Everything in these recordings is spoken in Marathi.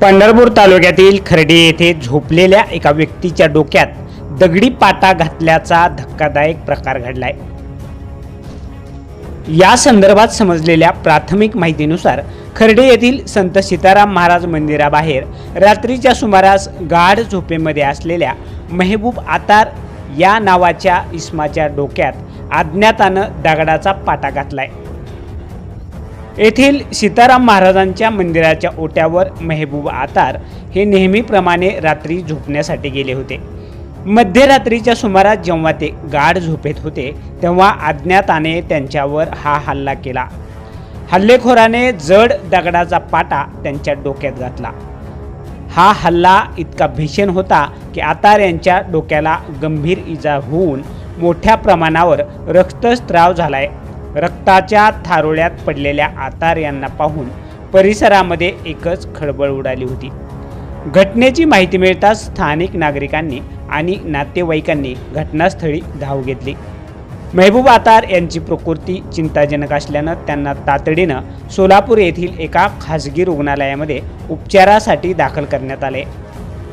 पंढरपूर तालुक्यातील खर्डी येथे झोपलेल्या एका व्यक्तीच्या डोक्यात दगडी पाटा घातल्याचा धक्कादायक प्रकार घडलाय। या संदर्भात समजलेल्या प्राथमिक माहितीनुसार खर्डी येथील संत सीताराम महाराज मंदिराबाहेर रात्रीच्या सुमारास गाढ झोपेमध्ये असलेल्या मेहबूब आतार या नावाच्या इसमाच्या डोक्यात अज्ञातानं दगडाचा पाटा घातलाय। येथील सीताराम महाराजांच्या मंदिराच्या ओट्यावर मेहबूब आतार हे नेहमीप्रमाणे रात्री झोपण्यासाठी गेले होते। मध्यरात्रीच्या सुमारास जेव्हा ते गाढ झोपेत होते तेव्हा अज्ञाताने त्यांच्यावर हा हल्ला केला। हल्लेखोराने जड दगडाचा पाटा त्यांच्या डोक्यात घातला। हा हल्ला इतका भीषण होता की आतार यांच्या डोक्याला गंभीर इजा होऊन मोठ्या प्रमाणावर रक्तस्राव झालाय। रक्ताच्या थारोळ्यात पडलेल्या आतार यांना पाहून परिसरामध्ये एकच खळबळ उडाली होती। घटनेची माहिती मिळताच स्थानिक नागरिकांनी आणि नातेवाईकांनी घटनास्थळी धाव घेतली। मेहबूब आतार यांची प्रकृती चिंताजनक असल्यानं त्यांना तातडीनं सोलापूर येथील एका खासगी रुग्णालयामध्ये उपचारासाठी दाखल करण्यात आले।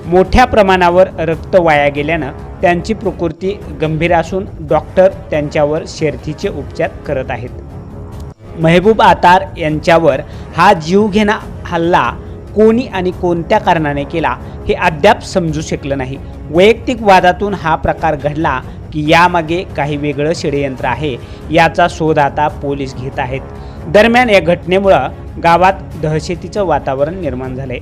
मोठ्या प्रमाणावर रक्त वाया गेल्यानं त्यांची प्रकृती गंभीर असून डॉक्टर त्यांच्यावर शर्थीचे उपचार करत आहेत। मेहबूब आतार यांच्यावर हा जीवघेणा हल्ला कोणी आणि कोणत्या कारणाने केला हे अद्याप समजू शकलं नाही। वैयक्तिक वादातून हा प्रकार घडला की यामागे काही वेगळं षडयंत्र आहे याचा शोध आता पोलीस घेत आहेत। दरम्यान या घटनेमुळे गावात दहशतीचं वातावरण निर्माण झालंय।